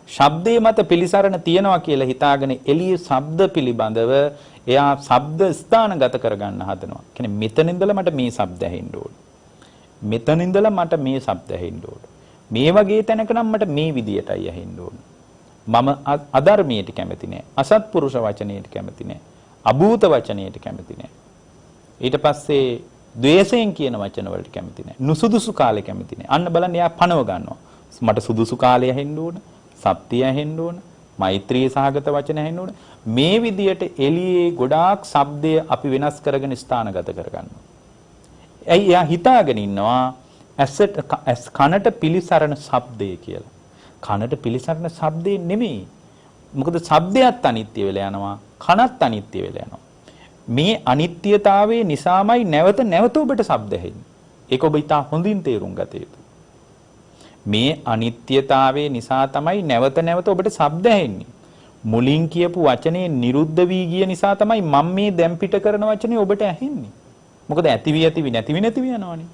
ශබ්දයේ මත පිළිසරණ තියනවා කියලා හිතාගෙන එළියේ ශබ්ද පිළිබඳව එයා ශබ්ද ස්ථානගත කරගන්න හදනවා. කියන්නේ මෙතන ඉඳලා මට මේ ශබ්ද ඇහෙන්න ඕන. මෙතන ඉඳලා මට මේ ශබ්ද ඇහෙන්න ඕන. මේ වගේ තැනක නම් මට මේ විදියටයි ඇහෙන්න ඕන. මම අධර්මයට කැමති නෑ. අසත්පුරුෂ වචනයට කැමති නෑ. අභූත වචනයට කැමති නෑ. ඊට පස්සේ ද්වේෂයෙන් කියන වචන වලට කැමති නෑ. නුසුදුසු කාලේ කැමති නෑ. අන්න බලන්න එයා පණව ගන්නවා. මට සුදුසු කාලය ඇහෙන්න ඕන. සත්‍ය ඇහෙන්න ඕන. මෛත්‍රී සහගත වචන ඇහෙන්න ඕන. මේ විදියට එළියේ ගොඩාක් ශබ්දය අපි වෙනස් කරගෙන ස්ථානගත කරගන්නවා. ඇයි එයා හිතාගෙන ඉන්නවා කනට පිළිසරණ ශබ්දය කියලා. කනට පිළිසරණ ශබ්දේ නෙමෙයි. මොකද ශබ්දයත් අනිත්‍ය වෙලා යනවා. කනත් අනිත්‍ය වෙලා යනවා. මේ අනිත්‍යතාවයේ නිසාමයි නැවත ඔබට ශබ්ද ඇහෙන්නේ. ඒක ඔබ ඉතා හොඳින් තේරුම් ගත යුතුයි. මේ අනිත්‍යතාවයේ නිසා තමයි නැවත ඔබට ශබ්ද ඇහෙන්නේ. මුලින් කියපු වචනේ නිරුද්ධ වී ගිය නිසා තමයි මම මේ දැන් පිට කරන වචනේ ඔබට ඇහෙන්නේ. මොකද ඇතිවි නැතිවි යනවනේ.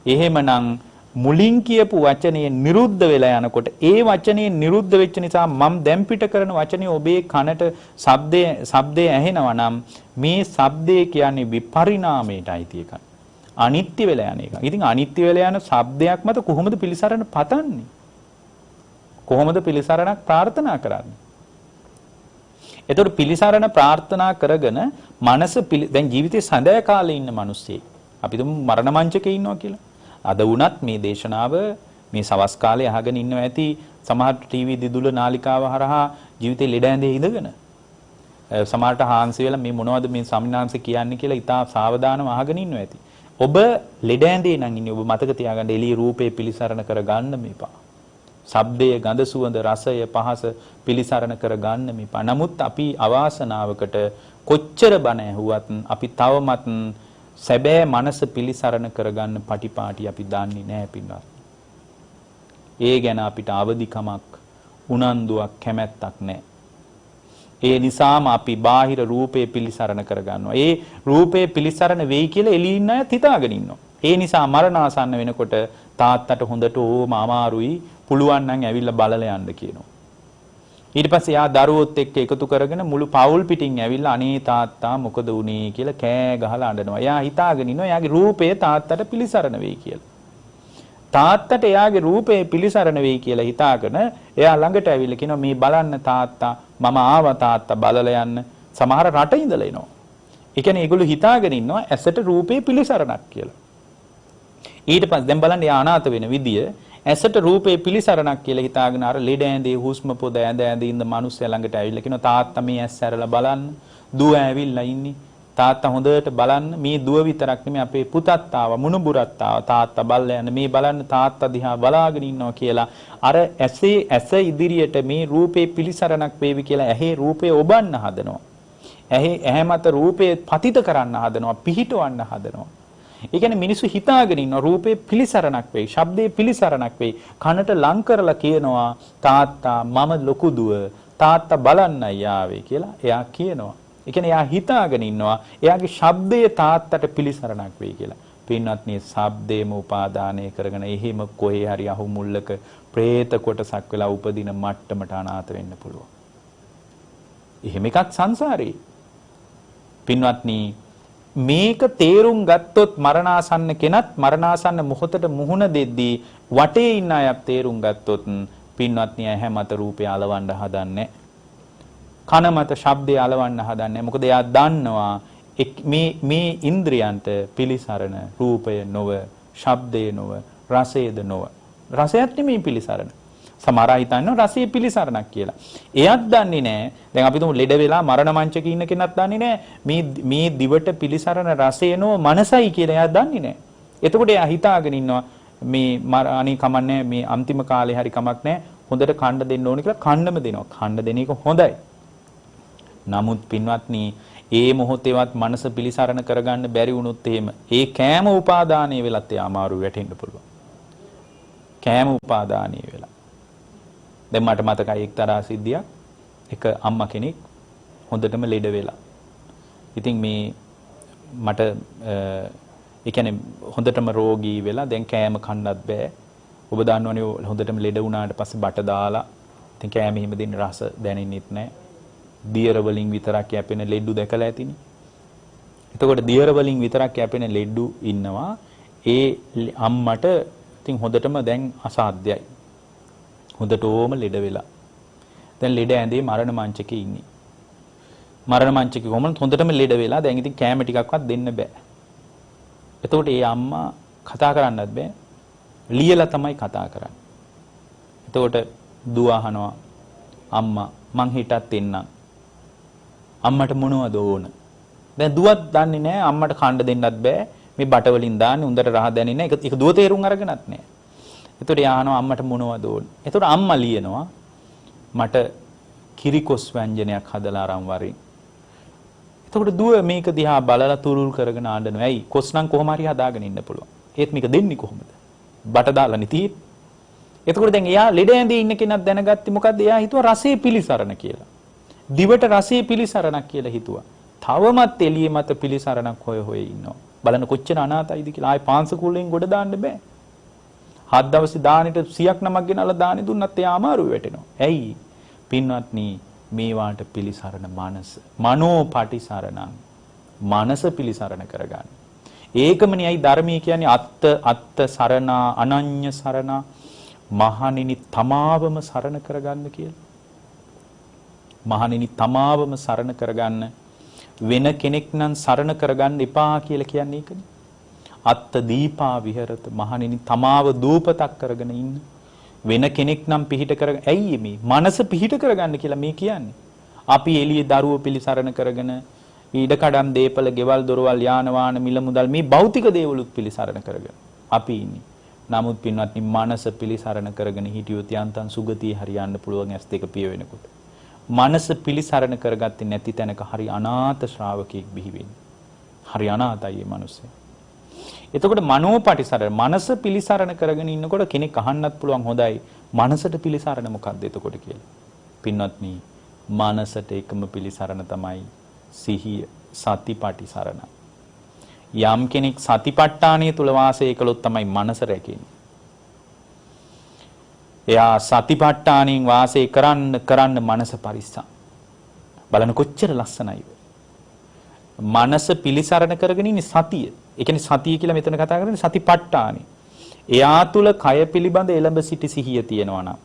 එහෙමනම් මුලින් කියපු වචනේ නිරුද්ධ වෙලා යනකොට ඒ වචනේ නිරුද්ධ වෙච්ච නිසා මම දැන් පිට කරන වචනේ ඔබේ කනට ශබ්දය ඇහෙනවා නම් මේ ශබ්දය කියන්නේ විපරිණාමයටයි තියෙක. අනිත්‍ය වෙලා යන එක. ඉතින් අනිත්‍ය වෙලා යන ශබ්දයක් මත කොහොමද පිළිසරණ පතන්නේ? කොහොමද පිළිසරණක් ප්‍රාර්ථනා කරන්නේ? එතකොට පිළිසරණ ප්‍රාර්ථනා කරගෙන මනස දැන් ජීවිතේ සඳය කාලේ ඉන්න මිනිස්සෙක්. අපි තුමු මරණ මංචකේ ඉන්නවා කියලා. අද වුණත් මේ දේශනාව මේ සවස් කාලේ අහගෙන ඉන්නවා ඇති සමහර ටීවී දිදුල නාලිකාව හරහා ජීවිතේ ලෙඩ ඇඳේ ඉඳගෙන සමහරට හාන්සි වෙලා මේ මොනවද මේ සමිනාංශ කියන්නේ කියලා ඉතා සාවධානව අහගෙන ඉන්නවා ඇති. ඔබ ලෙඩ ඇඳේ නම් ඉන්නේ ඔබ මතක තියාගන්න එළිය රූපේ පිලිසරණ කර ගන්න මේපා. ශබ්දයේ ගඳ සුවඳ රසය පහස පිලිසරණ කර ගන්න මේපා. නමුත් අපි අවාසනාවකට කොච්චර බණ ඇහුවත් අපි තවමත් සැබෑ මනස පිලිසරණ කරගන්න පටිපාටි අපි දන්නේ නැහැ පින්වත්. ඒ ගැන අපිට අවදිකමක් උනන්දුවක් කැමැත්තක් නැහැ. ඒ නිසාම අපි බාහිර රූපේ පිලිසරණ කරගන්නවා. ඒ රූපේ පිලිසරණ වෙයි කියලා එළිය ඉන්න අයත් හිතාගෙන ඉන්නවා. ඒ නිසා මරණාසන්න වෙනකොට තාත්තට හොඳට ඕම අමාරුයි පුළුවන් නම් ඇවිල්ලා බලලා යන්න කියනවා. ඊට පස්සේ යා දරුවොත් එක්ක එකතු කරගෙන මුළු පවුල් පිටින් ඇවිල්ලා අනේ තාත්තා මොකද වුනේ කියලා කෑ ගහලා අඬනවා. එයා හිතාගෙන ඉන්නවා එයාගේ රූපය තාත්තට පිලිසරණ වෙයි කියලා. තාත්තට එයාගේ රූපේ පිලිසරණ වෙයි කියලා හිතාගෙන එයා ළඟට ඇවිල්ලා කියනවා මේ බලන්න තාත්තා මම ආවා තාත්තා බලලා යන්න. සමහර රට ඉඳලා එනවා. ඒ කියන්නේ ඒගොල්ලෝ හිතාගෙන ඉන්නවා ඇසට රූපේ පිලිසරණක් කියලා. ඊට පස්සේ දැන් බලන්න එයා අනාථ වෙන විදිය ඇසට රූපේ පිලිසරණක් කියලා හිතාගෙන අර ලෙඩ ඇඳේ හුස්ම පොද ඇඳ ඇඳ ඉන්න මිනිස්සයා ළඟට ඇවිල්ලා කියනවා තාත්තා මේ ඇස් ඇරලා බලන්න දුව ඇවිල්ලා ඉන්නේ තාත්තා හොඳට බලන්න මේ දුව විතරක් නෙමෙයි අපේ පුතත් ආවා මුණුබුරත් ආවා තාත්තා බලලා යන්න මේ බලන්න තාත්තා දිහා බලාගෙන ඉන්නවා කියලා අර ඇස ඉදිරියට මේ රූපේ පිලිසරණක් වේවි කියලා ඇහි රූපේ ඔබන්න හදනවා ඇහැ මත රූපේ පතිත කරන්න හදනවා පිහිටවන්න හදනවා. ඒ කියන්නේ මිනිස්සු හිතාගෙන ඉන්නවා රූපේ පිලිසරණක් වෙයි, ශබ්දේ පිලිසරණක් වෙයි. කනට ලං කරලා කියනවා තාත්තා මම ලොකු දුව, තාත්තා බලන්නයි ආවේ කියලා එයා කියනවා. ඒ කියන්නේ එයා හිතාගෙන ඉන්නවා එයාගේ ශබ්දයේ තාත්තට පිලිසරණක් වෙයි කියලා. පින්වත්නි ශබ්දේම උපාදානය කරගෙන එහෙම කොහේ හරි අහු මුල්ලක പ്രേත කොටසක් වෙලා උපදින මට්ටමට අනාථ වෙන්න පුළුවන්. එහෙම එකක් සංසාරේ. පින්වත්නි මේක තේරුම් ගත්තොත් මරණාසන්න කෙනත් මරණාසන්න මොහොතට මුහුණ දෙද්දී වටේ ඉන්න අයත් තේරුම් ගත්තොත් පින්වත්නි ඇහැ මත රූපය අලවන්න හදන්නේ කන මත ශබ්දය අලවන්න හදන්නේ මොකද එයා දන්නවා මේ ඉන්ද්‍රියන්ට පිලිසරණ රූපය නොව ශබ්දය නොව රසයද නොව රසයත් නෙමෙයි පිලිසරණ සමහර අය හිතන්නේ රසයේ පිලිසරණක් කියලා. එයත් දන්නේ නැහැ. දැන් අපි තුමු ලෙඩ වෙලා මරණ මංචකේ ඉන්න කෙනත් දන්නේ නැහැ. මේ දිවට පිලිසරණ රසය නෝ මනසයි කියලා එයා දන්නේ නැහැ. එතකොට එයා හිතාගෙන ඉන්නවා මේ අනේ කමන්නේ මේ අන්තිම කාලේ හරි කමක් නැහැ. හොඳට කණ්ඩ දෙන්න ඕනේ කියලා කණ්ඩම දෙනවා. කණ්ඩ දෙන එක හොඳයි. නමුත් පින්වත්නි ඒ මොහොතේවත් මනස පිලිසරණ කරගන්න බැරි වුණොත් එහෙම ඒ කෑම උපාදානීය වෙලත් එයා අමාරු වැටෙන්න පුළුවන්. කෑම උපාදානීය වෙලා දැන් මට මතකයි එක්තරා සිද්ධියක් එක අම්මා කෙනෙක් හොඳටම ලෙඩ වෙලා. ඉතින් මේ මට ඒ කියන්නේ හොඳටම රෝගී වෙලා දැන් කෑම කන්නත් බෑ. ඔබ දන්නවනේ හොඳටම ලෙඩ වුණාට පස්සේ බට දාලා ඉතින් කෑම හිම දෙන්න රස දැනෙන්නෙත් නැහැ. දියර වලින් විතරක් යැපෙන ලෙඩු දැකලා ඇතිනේ. එතකොට දියර වලින් විතරක් යැපෙන ලෙඩු ඉන්නවා. ඒ අම්මට ඉතින් හොඳටම දැන් අසාධ්‍යයි. හොඳට ඕම ලෙඩ වෙලා. දැන් ලෙඩ ඇඳේ මරණ මංචකේ ඉන්නේ. මරණ මංචකේ කොහොමද හොඳටම ලෙඩ වෙලා දැන් ඉතින් කෑම ටිකක්වත් දෙන්න බෑ. එතකොට ඒ අම්මා කතා කරන්නත් බෑ. ලියලා තමයි කතා කරන්නේ. එතකොට දුව අහනවා අම්මා මං හිටත් එන්නම්. අම්මට මොනවද ඕන? දැන් දුවත් දන්නේ නැහැ අම්මට කන්න දෙන්නත් බෑ. මේ බට වලින් දාන්නේ උන්දට රහ දැනෙන්නේ නැහැ. ඒක දුව තේරුම් අරගෙනත් නැහැ. එතකොට යානවා අම්මට මොනවද ඕන? එතකොට අම්මා ලියනවා මට කිරිකොස් ව්‍යංජනයක් හදලා අරන් වරින්. එතකොට දුව මේක දිහා බලලා තුරුල් කරගෙන ආඬනවා. ඇයි? කොස් නම් කොහොම හරි හදාගෙන ඉන්න පුළුවන්. ඒත් මේක දෙන්නේ කොහොමද? බට දාලා නිතී. එතකොට දැන් එයා ලෙඩ ඇඳේ ඉන්න කෙනක් දැනගත්තේ මොකද්ද? එයා හිතුවා රසයේ පිලිසරණ කියලා. දිවට රසයේ පිලිසරණක් කියලා හිතුවා. තවමත් එළිය මත පිලිසරණක් හොය ඉන්නවා. බලන්න කොච්චර අනාතයිද කියලා. ආයේ පාංශකූලෙන් ගොඩ දාන්න බෑ. 7 දවසේ දානෙට 100ක් නමක් ගෙනල්ලා දානෙ දුන්නත් එයා අමාරුයි වැටෙනවා. ඇයි? පින්වත්නි මේ වාට පිලිසරණ මනස. මනෝපටිසරණං. මනස පිලිසරණ කරගන්න. ඒකමනේ අයි ධර්මයේ කියන්නේ අත්ත සරණා අනඤ්‍ය සරණා මහණෙනි තමාවම සරණ කරගන්න කියලා. මහණෙනි තමාවම සරණ කරගන්න වෙන කෙනෙක් නම් සරණ කරගන්න එපා කියලා කියන්නේ ඒකනේ. අත්ත දීපා විහෙරත මහණෙනි තමාව දූපතක් කරගෙන ඉන්න වෙන කෙනෙක් නම් පිහිට කර ඇයි මේ මනස පිහිට කරගන්න කියලා මේ කියන්නේ. අපි එළියේ දරුවෝ පිළිසරණ කරගෙන ඊඩ කඩම් දීපල ගෙවල් දොරවල් යාන වාහන මිල මුදල් මේ භෞතික දේවලුත් පිළිසරණ කරගෙන අපි ඉන්නේ. නමුත් පින්වත්නි මනස පිළිසරණ කරගෙන හිටියොත් යන්තම් සුගතිය හරියන්න පුළුවන් ඇස් දෙක පිය වෙනකොට. මනස පිළිසරණ කරගත්තේ නැති තැනක හරි අනාථ ශ්‍රාවකෙක් බිහි වෙන්නේ. හරි අනාථයි මේ මිනිස්සු. එතකොට මනෝපටිසරණ මනස පිළිසරණ කරගෙන ඉන්නකොට කෙනෙක් අහන්නත් පුළුවන් හොඳයි මනසට පිළිසරණ මොකක්ද එතකොට කියලා. පින්වත්නි මනසට එකම පිළිසරණ තමයි සිහිය සතිපටිසරණ. යම් කෙනෙක් සතිපට්ඨානය තුල වාසය කළොත් තමයි මනස රැකෙන්නේ. එයා සතිපට්ඨානෙන් වාසය කරන්න මනස පරිස්සම්. බලන්න කොච්චර ලස්සනයිද. මනස පිළිසරණ කරගෙන ඉන්නේ සතිය. ඒ කියන්නේ සතිය කියලා මෙතන කතා කරන්නේ සතිපට්ඨානෙ. එයා තුල කය පිළිබඳ එළඹ සිටි සිහිය තියෙනවා නම්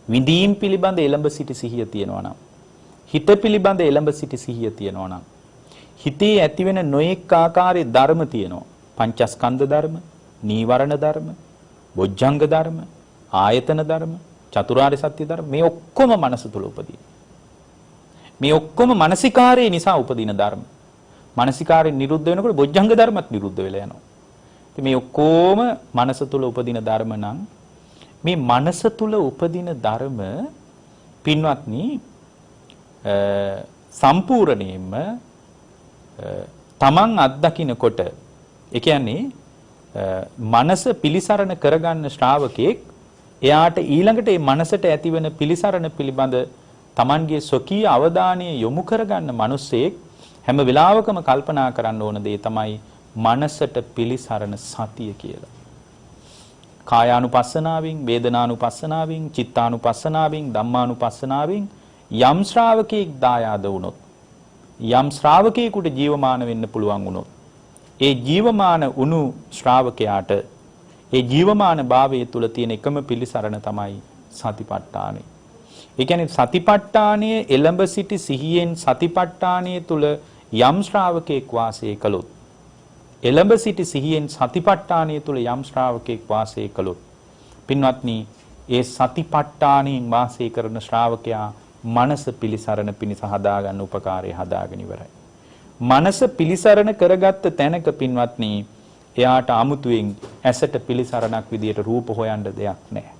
විඳීම් පිළිබඳ එළඹ සිටි සිහිය තියෙනවා නම් හිත පිළිබඳ එළඹ සිටි සිහිය තියෙනවා නම් හිතේ ඇතිවෙන නොඑක ආකාරයේ ධර්ම තියෙනවා. පංචස්කන්ධ ධර්ම, නීවරණ ධර්ම, බොජ්ජංග ධර්ම, ආයතන ධර්ම, චතුරාර්ය සත්‍ය ධර්ම මේ ඔක්කොම මනස තුල උපදී. මේ ඔක්කොම මානසිකාරයේ නිසා උපදින ධර්ම. මානසිකාරයෙන් නිරුද්ධ වෙනකොට බොජ්ජංග ධර්මත් නිරුද්ධ වෙලා යනවා. ඉතින් මේ ඔක්කොම මනස තුල උපදින ධර්ම නම් මේ මනස තුල උපදින ධර්ම පින්වත්නි සම්පූර්ණයෙන්ම තමන් අත්දකින්නකොට ඒ කියන්නේ මනස පිළිසරණ කරගන්න ශ්‍රාවකෙක් එයාට ඊළඟට මේ මනසට ඇතිවෙන පිළිසරණ පිළිබඳ තමන්ගේ ස්වකීය අවධානය යොමු කරගන්න මිනිස්සෙක් හැම වෙලාවකම කල්පනා කරන්න ඕන දේ තමයි මනසට පිළිසරණ සතිය කියලා. කායානුපස්සනාවෙන්, වේදනානුපස්සනාවෙන්, චිත්තානුපස්සනාවෙන්, ධම්මානුපස්සනාවෙන් යම් ශ්‍රාවකෙක් දායාද වුණොත් යම් ශ්‍රාවකයෙකුට ජීවමාන වෙන්න පුළුවන් වුණොත් ඒ ජීවමාන වුණු ශ්‍රාවකයාට ඒ ජීවමාන භාවයේ තුල තියෙන එකම පිළිසරණ තමයි සතිපට්ඨානය. ඒ කියන්නේ සතිපට්ඨානයේ එළඹ සිටි සිහියෙන් සතිපට්ඨානයේ තුල යම් ශ්‍රාවකෙක් වාසය කළොත් එළඹ සිටි සිහියෙන් සතිපට්ඨානයේ තුල යම් ශ්‍රාවකෙක් වාසය කළොත් පින්වත්නි ඒ සතිපට්ඨානයෙන් වාසය කරන ශ්‍රාවකයා මනස පිළිසරණ පිණිස හදාගන්න උපකාරය හදාගෙන ඉවරයි. මනස පිළිසරණ කරගත්ත තැනක පින්වත්නි එයාට 아무තුවෙන් ඇසට පිළිසරණක් විදියට රූප හොයන්න දෙයක් නැහැ.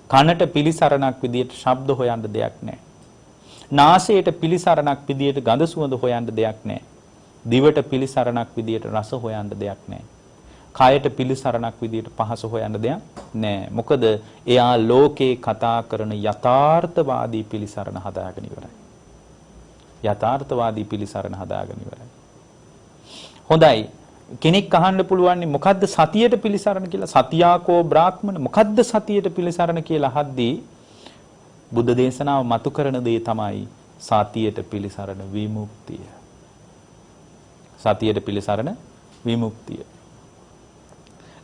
කනට පිළිසරණක් විදියට ශබ්ද හොයන්න දෙයක් නැහැ. නාසයට පිළිසරණක් විදියට ගඳ සුවඳ හොයන්න දෙයක් නැහැ. දිවට පිළිසරණක් විදියට රස හොයන්න දෙයක් නැහැ. කයට පිළිසරණක් විදියට පහස හොයන්න දෙයක් නැහැ. මොකද එයා ලෝකේ කතා කරන යථාර්ථවාදී පිළිසරණ හදාගෙන ඉවරයි. යථාර්ථවාදී පිළිසරණ හදාගෙන ඉවරයි. හොඳයි. කෙනෙක් අහන්න පුළුවන් මොකද්ද සතියට පිළිසරණ කියලා? සතියාකෝ බ්‍රාහ්මණ මොකද්ද සතියට පිළිසරණ කියලා අහද්දී බුද්ධ දේශනාව මතු කරන දේ තමයි සතියට පිළිසරණ විමුක්තිය. සතියට පිළිසරණ විමුක්තිය.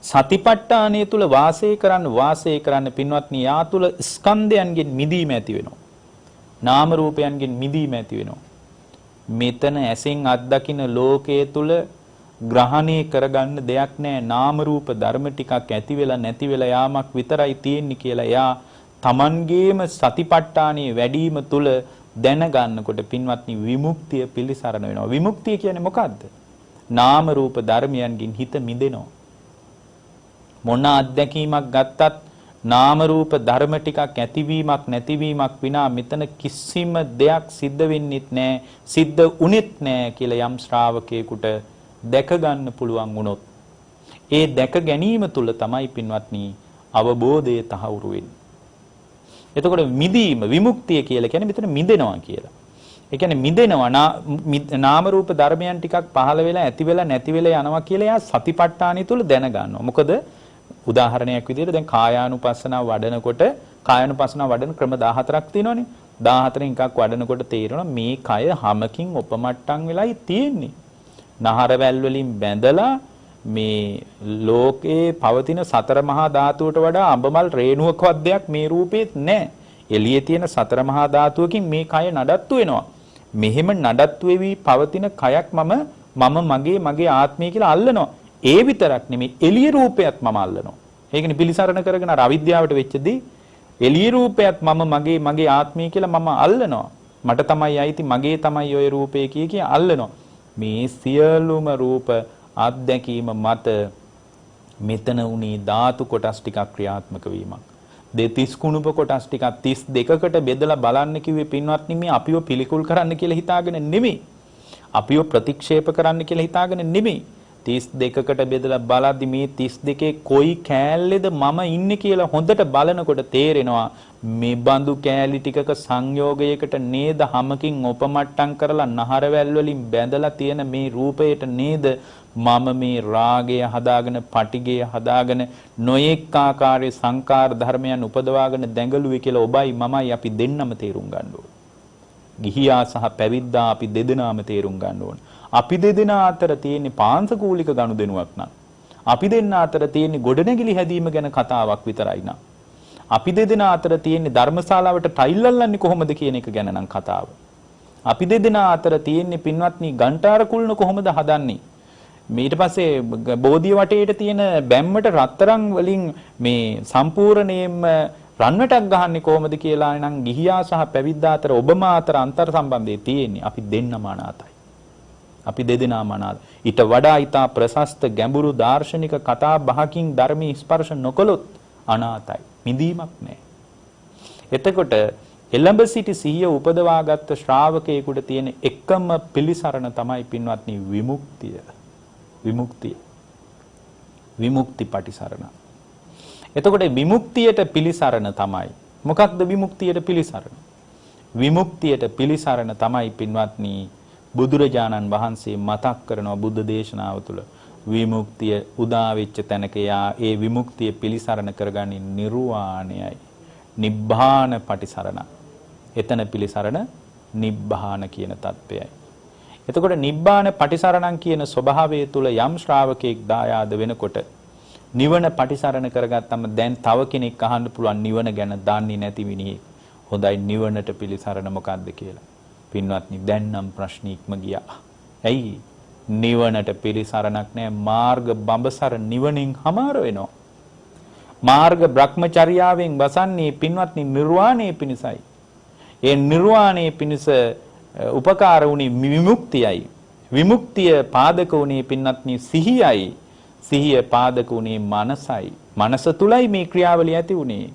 සතිපට්ඨානය තුල වාසය කරන්න පින්වත්නි යා තුල ස්කන්ධයන්ගෙන් මිදීම ඇති වෙනවා. නාම රූපයන්ගෙන් මිදීම ඇති වෙනවා. මෙතන ඇසෙන් අත්දකින්න ලෝකයේ තුල ග්‍රහණය කරගන්න දෙයක් නැහැ. නාම රූප ධර්ම ටිකක් ඇති වෙලා නැති වෙලා යාමක් විතරයි තියෙන්නේ කියලා එයා තමන්ගේම සතිපට්ඨානයේ වැඩිම තුල දැනගන්නකොට පින්වත්නි විමුක්තිය පිළිසරණ වෙනවා. විමුක්තිය කියන්නේ මොකද්ද? නාම රූප ධර්මයන්ගෙන් හිත මිදෙනවා. මොන අත්දැකීමක් ගත්තත් නාම රූප ධර්ම ටිකක් ඇතිවීමක් නැතිවීමක් විනා මෙතන කිසිම දෙයක් සිද්ධ වෙන්නෙත් නැහැ. සිද්ධ උනේත් නැහැ කියලා යම් ශ්‍රාවකයෙකුට දැක ගන්න පුළුවන් වුණොත් ඒ දැක ගැනීම තුල තමයි පින්වත්නි අවබෝධය තහවුරු වෙන්නේ. එතකොට මිදීම විමුක්තිය කියලා කියන්නේ මෙතන මිදෙනවා කියලා. ඒ කියන්නේ මිදෙනවා නාම රූප ධර්මයන් ටිකක් පහළ වෙලා ඇති වෙලා නැති වෙලා යනවා කියලා එයා සතිපට්ඨානිය තුල දැනගන්නවා. මොකද උදාහරණයක් විදිහට දැන් කායානුපස්සනාව වඩනකොට කායානුපස්සනාව වඩන ක්‍රම 14ක් තියෙනවනේ. 14න් එකක් වඩනකොට තේරෙනවා මේ කය හැමකින් උපමට්ටම් වෙලයි තියෙන්නේ. නහරවැල් වලින් බැඳලා මේ ලෝකේ පවතින සතර මහා ධාතුවට වඩා අඹමල් රේණුවකවත් දෙයක් මේ රූපෙත් නැහැ. එළියේ තියෙන සතර මහා ධාතුවකින් මේ කය නඩත්තු වෙනවා. මෙහෙම නඩත්තු වෙවි පවතින කයක් මම මගේ ආත්මය කියලා අල්ලනවා. ඒ විතරක් නෙමෙයි එළිය රූපයත් මම අල්ලනවා. ඒකනේ පිළිසරණ කරගෙන අර අවිද්‍යාවට වෙච්චදී එළිය රූපයත් මගේ ආත්මය කියලා මම අල්ලනවා. මට තමයි අයිති මගේ තමයි ওই රූපේ කිය අල්ලනවා. මේ සියලුම රූප අත්දැකීම මත මෙතන උනේ ධාතු කොටස් ටිකක් ක්‍රියාත්මක වීමක්. දෙතිස් කුණුප කොටස් ටිකක් 32කට බෙදලා බලන්න කිව්වේ පින්වත්නි මේ අපිව පිළිකුල් කරන්න කියලා හිතාගෙන නෙමෙයි. අපිව ප්‍රතික්ෂේප කරන්න කියලා හිතාගෙන නෙමෙයි. 32කට බෙදලා බලද්දි මේ 32 කොයි කෑල්ලේද මම ඉන්නේ කියලා හොඳට බලනකොට තේරෙනවා මේ බඳු කෑලි ටිකක සංයෝගයකට නේද හැමකින් උපමට්ටම් කරලා නහරවැල් වලින් බැඳලා තියෙන මේ රූපයට නේද මම මේ රාගය හදාගෙන පටිගය හදාගෙන නොයෙක් ආකාරයේ සංකාර ධර්මයන් උපදවාගෙන දැඟලුවේ කියලා ඔබයි මමයි අපි දෙන්නම තේරුම් ගන්න ඕන. ගිහියා සහ පැවිද්දා අපි දෙදෙනාම තේරුම් ගන්න ඕන. අපි දෙදෙනා අතර තියෙන පාංශකූලික ගනුදෙනුවක් නම් අපි දෙන්න අතර තියෙන ගොඩනැගිලි හැදීම ගැන කතාවක් විතරයි නම් අපි දෙදෙනා අතර තියෙන ධර්මශාලාවට ටයිල් අල්ලන්නේ කොහොමද කියන එක ගැන නම් කතාව. අපි දෙදෙනා අතර තියෙන පින්වත්නි ගන්ටාර කුල්න කොහොමද හදන්නේ? ඊට පස්සේ බෝධිය වටේට තියෙන බැම්මට රත්තරන් වලින් මේ සම්පූර්ණයෙන්ම රන්වටක් ගහන්නේ කොහොමද කියලා නම් ගිහියා සහ පැවිද්දා අතර ඔබම අතර අන්තර් සම්බන්ධය තියෙන්නේ. අපි දෙන්නම අනාතයි. අපි දෙදෙනාම අනාත. ඊට වඩා ඊටා ප්‍රශස්ත ගැඹුරු දාර්ශනික කතා බහකින් ධර්මී ස්පර්ශ නොකළොත් අනාතයි. මිදීමක් නැහැ. එතකොට එළඹ සිටි සිහිය උපදවාගත් ශ්‍රාවකයෙකුට තියෙන එකම පිළිසරණ තමයි පින්වත්නි විමුක්තිය. විමුක්ති පටිසරණ. එතකොට විමුක්තියට පිළිසරණ තමයි. මොකක්ද විමුක්තියට පිළිසරණ? විමුක්තියට පිළිසරණ තමයි පින්වත්නි බුදුරජාණන් වහන්සේ මතක් කරනවා බුද්ධ දේශනාව තුළ. විමුක්තිය උදා වෙච්ච තැනක ඒ විමුක්තිය පිළිසරණ කරගන්නේ නිර්වාණයයි. නිබ්බාන පටිසරණ. එතන පිළිසරණ නිබ්බාන කියන தත්වයයි. එතකොට නිබ්බාන පටිසරණං කියන ස්වභාවය තුළ යම් ශ්‍රාවකෙක් දායාද වෙනකොට නිවන පටිසරණ කරගත්තම දැන් තව කෙනෙක් අහන්න පුළුවන් නිවන ගැන දන්නේ නැති මිනිහෙක්. හොඳයි නිවනට පිළිසරණ මොකක්ද කියලා. පින්වත්නි දැන් නම් ප්‍රශ්නීක්ම ගියා. ඇයි? නිවනට පිළිසරණක් නැහැ. මාර්ග බඹසර නිවනින් හමාර වෙනවා. මාර්ග බ්‍රහ්මචර්යාවෙන් වසන්නේ පින්වත්නි නිර්වාණය පිණිසයි. ඒ නිර්වාණය පිණිස උපකාර වුණේ විමුක්තියයි. විමුක්තිය පාදක වුණේ පින්වත්නි සිහියයි. සිහිය පාදක වුණේ මනසයි. මනස තුලයි මේ ක්‍රියාවලිය ඇති වුණේ.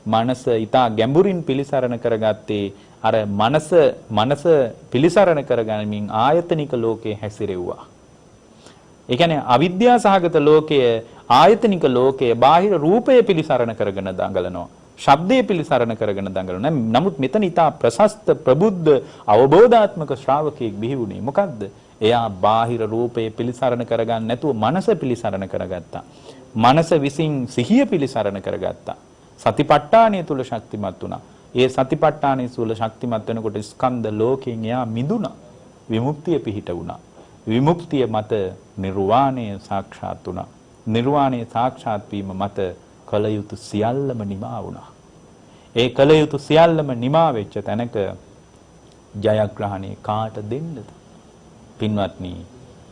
මනස ඊටා ගැඹුරින් පිළිසරණ කරගත්තේ අර මනස පිළිසරණ කරගනිමින් ආයතනික ලෝකයේ හැසිරෙව්වා. ඒ කියන්නේ අවිද්‍යා සහගත ලෝකයේ ආයතනික ලෝකයේ බාහිර රූපය පිළිසරණ කරගෙන දඟලනවා. ශබ්දයේ පිළිසරණ කරගෙන දඟලනවා. නමුත් මෙතන ඊටා ප්‍රශස්ත ප්‍රබුද්ධ අවබෝධාත්මක ශ්‍රාවකයෙක් බිහි වුණේ මොකද්ද? එයා බාහිර රූපයේ පිළිසරණ කරගන්න නැතුව මනස පිළිසරණ කරගත්තා. මනස විසින් සිහිය පිළිසරණ කරගත්තා. සතිපට්ඨානය තුල ශක්තිමත් වුණා. ඒ සතිපට්ඨානය තුල ශක්තිමත් වෙනකොට ස්කන්ධ ලෝකයෙන් එයා මිදුණා. විමුක්තිය පිහිට වුණා. විමුක්තිය මත නිර්වාණය සාක්ෂාත් වුණා. නිර්වාණය සාක්ෂාත් වීම මත කල යුතු සියල්ලම නිමා වුණා. ඒ කල යුතු සියල්ලම නිමා වෙච්ච තැනක ජයග්‍රහණය කාට දෙන්නද? පින්වත්නි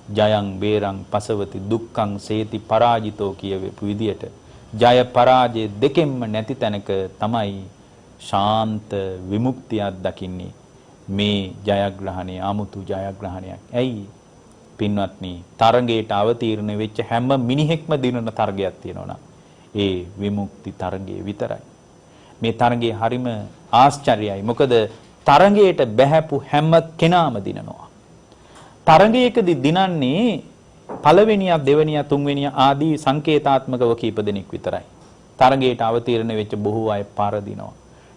ජයං වේරං පසවති දුක්ඛං සේති පරාජිතෝ කියවපු විදියට ජය පරාජය දෙකෙන්ම නැති තැනක තමයි ශාන්ත විමුක්තියක් දකින්නේ. මේ ජයග්‍රහණය 아무තු ජයග්‍රහණයක්. ඇයි? පින්වත්නි තරගයට අවතීර්ණ වෙච්ච හැම මිනිහෙක්ම දිනන තරගයක් තියෙනවා. ඒ විමුක්ති තරගය විතරයි. මේ තරගය හරිම ආශ්චර්යයි. මොකද තරගයට බැහැපු හැම කෙනාම දිනනවා. තරගයකදී දිනන්නේ පළවෙනියා දෙවෙනියා තුන්වෙනියා ආදී සංකේතාත්මකව කීප දෙනෙක් විතරයි. තරගයට අවතීර්ණ වෙච්ච බොහෝ අය පරදිනවා.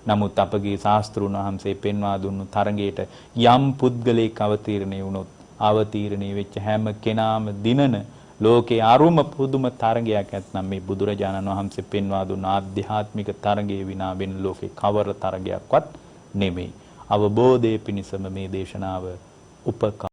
නමුත් අපගේ ශාස්ත්‍රුන් වහන්සේ පෙන්වා දුන්නු තරගයට යම් පුද්ගලයෙක් අවතීර්ණේ වුණොත් අවතීර්ණේ වෙච්ච හැම කෙනාම දිනන ලෝකේ අරුම පුදුම තරගයක් ඇත්නම් මේ බුදුරජාණන් වහන්සේ පෙන්වා දුන්න ආධ්‍යාත්මික තරගයේ විනා වෙන ලෝකේ කවර තරගයක්වත් නෙමෙයි. අවබෝධයේ පිණිසම මේ දේශනාව උපකාර